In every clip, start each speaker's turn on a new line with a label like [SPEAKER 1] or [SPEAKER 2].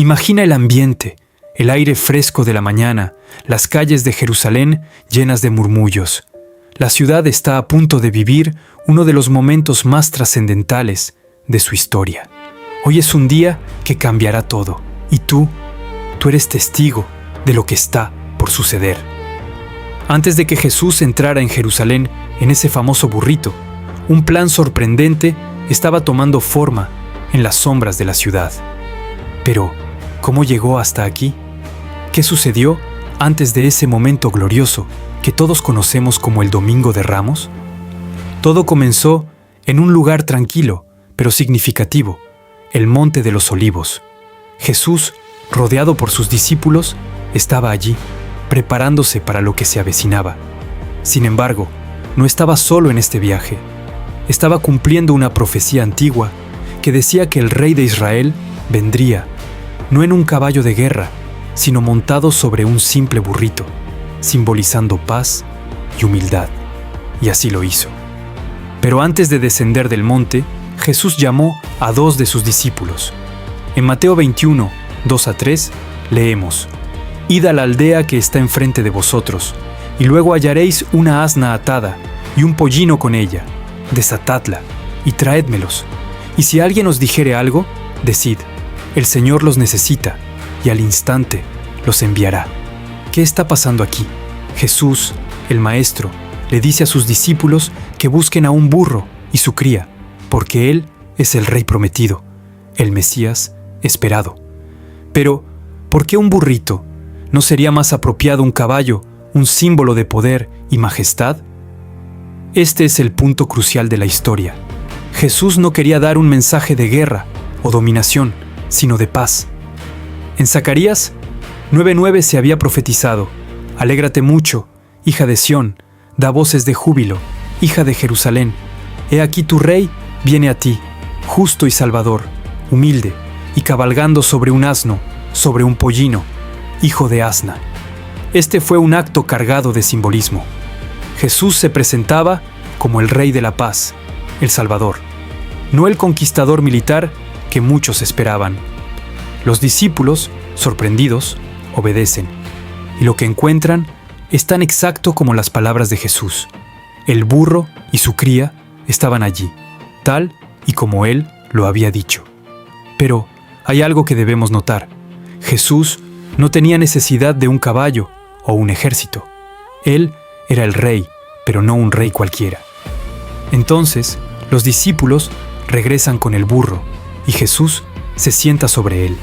[SPEAKER 1] Imagina el ambiente, el aire fresco de la mañana, las calles de Jerusalén llenas de murmullos. La ciudad está a punto de vivir uno de los momentos más trascendentales de su historia. Hoy es un día que cambiará todo, y tú eres testigo de lo que está por suceder. Antes de que Jesús entrara en Jerusalén en ese famoso burrito, un plan sorprendente estaba tomando forma en las sombras de la ciudad. Pero, ¿cómo llegó hasta aquí? ¿Qué sucedió antes de ese momento glorioso que todos conocemos como el Domingo de Ramos? Todo comenzó en un lugar tranquilo, pero significativo, el Monte de los Olivos. Jesús, rodeado por sus discípulos, estaba allí, preparándose para lo que se avecinaba. Sin embargo, no estaba solo en este viaje. Estaba cumpliendo una profecía antigua que decía que el rey de Israel vendría, no en un caballo de guerra, sino montado sobre un simple burrito, simbolizando paz y humildad. Y así lo hizo. Pero antes de descender del monte, Jesús llamó a 2 de sus discípulos. En Mateo 21, 2-3, leemos: «Id a la aldea que está enfrente de vosotros, y luego hallaréis una asna atada y un pollino con ella. Desatadla y traédmelos. Y si alguien os dijere algo, decid: el Señor los necesita, y al instante los enviará». ¿Qué está pasando aquí? Jesús, el Maestro, le dice a sus discípulos que busquen a un burro y su cría, porque Él es el Rey prometido, el Mesías esperado. Pero, ¿por qué un burrito? ¿No sería más apropiado un caballo, un símbolo de poder y majestad? Este es el punto crucial de la historia. Jesús no quería dar un mensaje de guerra o dominación, sino de paz. En Zacarías 9:9 se había profetizado: «Alégrate mucho, hija de Sión, da voces de júbilo, hija de Jerusalén. He aquí tu rey viene a ti, justo y salvador, humilde, y cabalgando sobre un asno, sobre un pollino, hijo de asna». Este fue un acto cargado de simbolismo. Jesús se presentaba como el Rey de la Paz, el Salvador, no el conquistador militar que muchos esperaban. Los discípulos, sorprendidos, obedecen, y lo que encuentran es tan exacto como las palabras de Jesús. El burro y su cría estaban allí, tal y como Él lo había dicho. Pero hay algo que debemos notar. Jesús no tenía necesidad de un caballo o un ejército. Él era el rey, pero no un rey cualquiera. Entonces, los discípulos regresan con el burro y Jesús se sienta sobre él.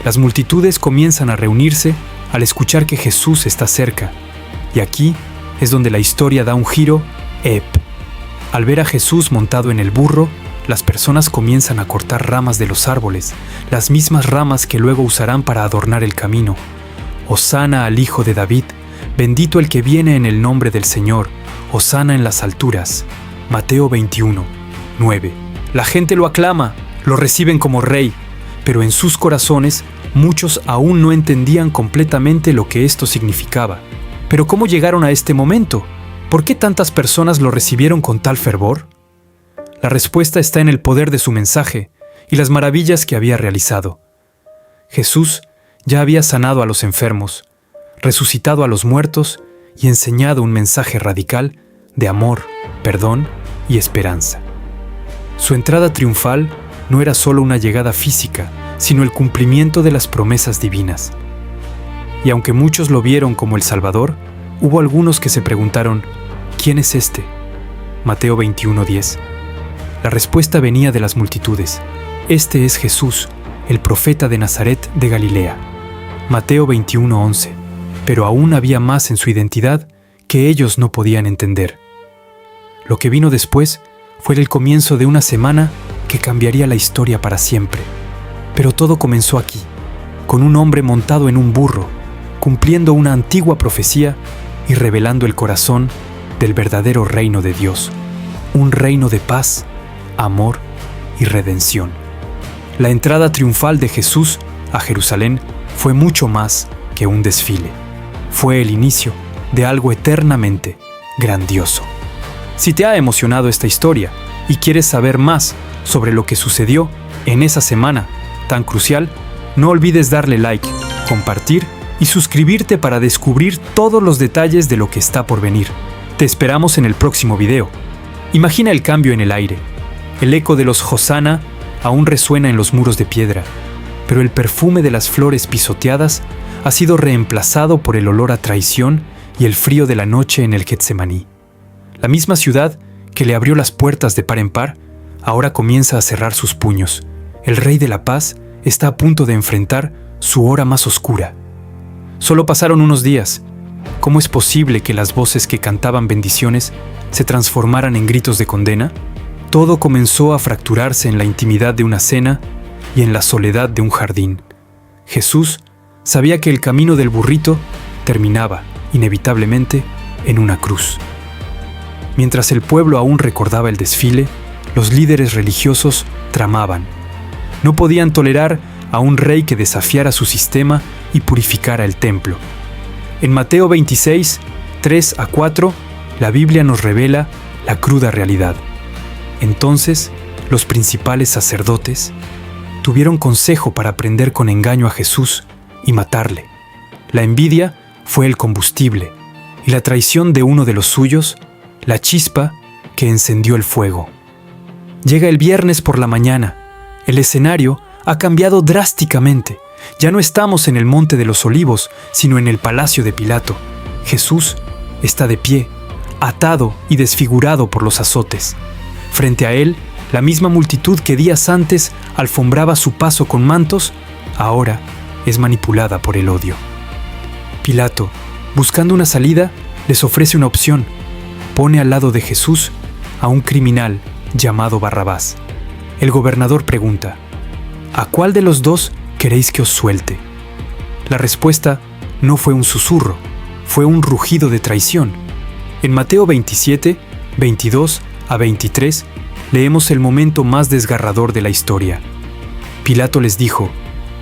[SPEAKER 1] Las multitudes comienzan a reunirse al escuchar que Jesús está cerca, y aquí es donde la historia da un giro Al ver a Jesús montado en el burro, las personas comienzan a cortar ramas de los árboles, las mismas ramas que luego usarán para adornar el camino. Hosana al Hijo de David, bendito el que viene en el nombre del Señor, hosana en las alturas. Mateo 21:9. La gente lo aclama, lo reciben como rey, pero en sus corazones muchos aún no entendían completamente lo que esto significaba. ¿Pero cómo llegaron a este momento? ¿Por qué tantas personas lo recibieron con tal fervor? La respuesta está en el poder de su mensaje y las maravillas que había realizado. Jesús ya había sanado a los enfermos, resucitado a los muertos y enseñado un mensaje radical de amor, perdón y esperanza. Su entrada triunfal no era solo una llegada física, sino el cumplimiento de las promesas divinas. Y aunque muchos lo vieron como el Salvador, hubo algunos que se preguntaron: ¿quién es este? Mateo 21:10. La respuesta venía de las multitudes: este es Jesús, el profeta de Nazaret de Galilea. Mateo 21:11. Pero aún había más en su identidad que ellos no podían entender. Lo que vino después fue el comienzo de una semana que cambiaría la historia para siempre. Pero todo comenzó aquí, con un hombre montado en un burro, cumpliendo una antigua profecía y revelando el corazón del verdadero reino de Dios, un reino de paz, amor y redención. La entrada triunfal de Jesús a Jerusalén fue mucho más que un desfile. Fue el inicio de algo eternamente grandioso. Si te ha emocionado esta historia y quieres saber más sobre lo que sucedió en esa semana tan crucial, No olvides darle like, compartir y suscribirte para descubrir todos los detalles de lo que está por venir. Te esperamos en el próximo video. Imagina el cambio en el aire. El eco de los Hosana aún resuena en los muros de piedra, pero el perfume de las flores pisoteadas ha sido reemplazado por el olor a traición y el frío de la noche en el Getsemaní. La misma ciudad que le abrió las puertas de par en par, ahora comienza a cerrar sus puños. El Rey de la Paz está a punto de enfrentar su hora más oscura. Solo pasaron unos días. ¿Cómo es posible que las voces que cantaban bendiciones se transformaran en gritos de condena? Todo comenzó a fracturarse en la intimidad de una cena y en la soledad de un jardín. Jesús sabía que el camino del burrito terminaba, inevitablemente, en una cruz. Mientras el pueblo aún recordaba el desfile, los líderes religiosos tramaban. No podían tolerar a un rey que desafiara su sistema y purificara el templo. En Mateo 26, 3-4, la Biblia nos revela la cruda realidad. Entonces, los principales sacerdotes tuvieron consejo para prender con engaño a Jesús y matarle. La envidia fue el combustible y la traición de uno de los suyos, la chispa que encendió el fuego. Llega el viernes por la mañana. El escenario ha cambiado drásticamente. Ya no estamos en el Monte de los Olivos, sino en el palacio de Pilato. Jesús está de pie, atado y desfigurado por los azotes. Frente a él, la misma multitud que días antes alfombraba su paso con mantos, ahora es manipulada por el odio. Pilato, buscando una salida, les ofrece una opción. Pone al lado de Jesús a un criminal llamado Barrabás. El gobernador pregunta: ¿a cuál de los dos queréis que os suelte? La respuesta no fue un susurro, fue un rugido de traición. En Mateo 27, 22-23, leemos el momento más desgarrador de la historia. Pilato les dijo: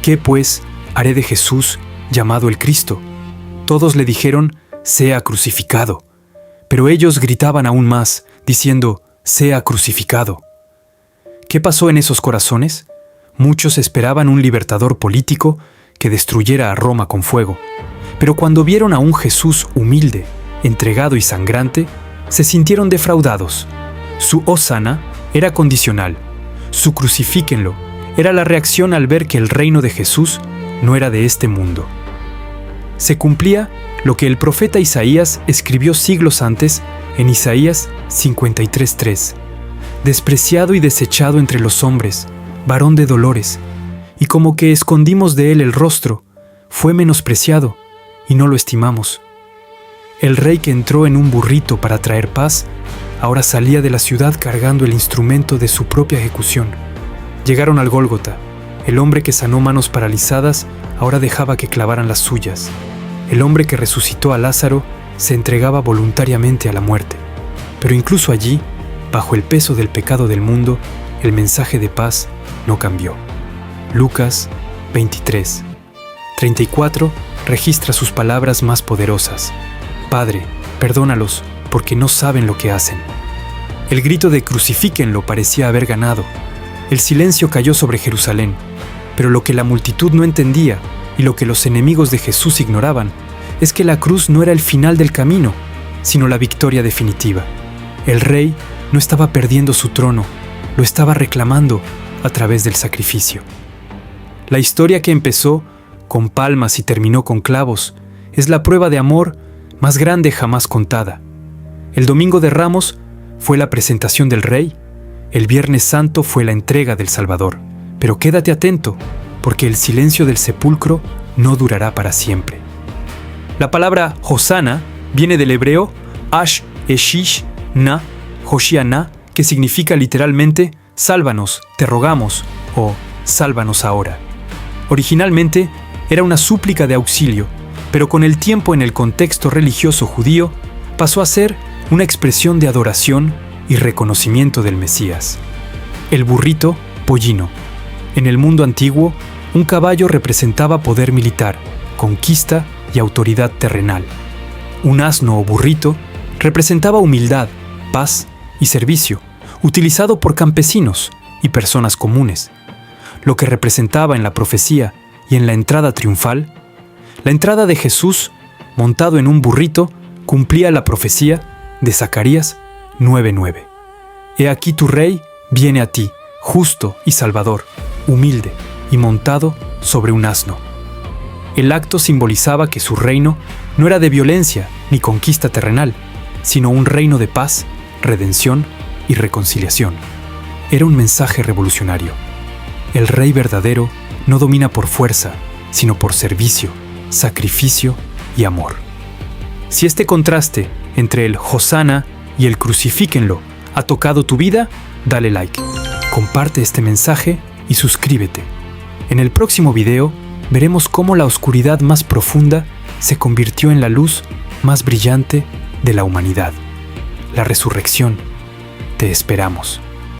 [SPEAKER 1] ¿qué pues haré de Jesús llamado el Cristo? Todos le dijeron: sea crucificado. Pero ellos gritaban aún más, diciendo: sea crucificado. ¿Qué pasó en esos corazones? Muchos esperaban un libertador político que destruyera a Roma con fuego. Pero cuando vieron a un Jesús humilde, entregado y sangrante, se sintieron defraudados. Su hosana era condicional. Su crucifíquenlo era la reacción al ver que el reino de Jesús no era de este mundo. Se cumplía lo que el profeta Isaías escribió siglos antes en Isaías 53:3. Despreciado y desechado entre los hombres, varón de dolores, y como que escondimos de él el rostro, fue menospreciado y no lo estimamos. El rey que entró en un burrito para traer paz, ahora salía de la ciudad cargando el instrumento de su propia ejecución. Llegaron al Gólgota. El hombre que sanó manos paralizadas ahora dejaba que clavaran las suyas. El hombre que resucitó a Lázaro se entregaba voluntariamente a la muerte. Pero incluso allí, bajo el peso del pecado del mundo, el mensaje de paz no cambió. Lucas 23, 34 registra sus palabras más poderosas: Padre, perdónalos, porque no saben lo que hacen. El grito de crucifíquenlo parecía haber ganado. El silencio cayó sobre Jerusalén, pero lo que la multitud no entendía y lo que los enemigos de Jesús ignoraban es que la cruz no era el final del camino, sino la victoria definitiva. El rey no estaba perdiendo su trono, lo estaba reclamando a través del sacrificio. La historia que empezó con palmas y terminó con clavos es la prueba de amor más grande jamás contada. El Domingo de Ramos fue la presentación del Rey, el Viernes Santo fue la entrega del Salvador. Pero quédate atento, porque el silencio del sepulcro no durará para siempre. La palabra Hosana viene del hebreo Ash Eshish Na Hoshiana, que significa literalmente sálvanos, te rogamos o sálvanos ahora. Originalmente era una súplica de auxilio, pero con el tiempo en el contexto religioso judío pasó a ser una expresión de adoración y reconocimiento del Mesías. El burrito, pollino. En el mundo antiguo, un caballo representaba poder militar, conquista y autoridad terrenal. Un asno o burrito representaba humildad, paz y servicio, utilizado por campesinos y personas comunes. Lo que representaba en la profecía y en la entrada triunfal, la entrada de Jesús, montado en un burrito, cumplía la profecía de Zacarías 9:9. He aquí tu rey viene a ti, justo y salvador, humilde y montado sobre un asno. El acto simbolizaba que su reino no era de violencia ni conquista terrenal, sino un reino de paz, redención y reconciliación. Era un mensaje revolucionario. El rey verdadero no domina por fuerza, sino por servicio, sacrificio y amor. Si este contraste entre el Hosana y el crucifíquenlo ha tocado tu vida, dale like, comparte este mensaje y suscríbete. En el próximo video veremos cómo la oscuridad más profunda se convirtió en la luz más brillante de la humanidad. La resurrección. Te esperamos.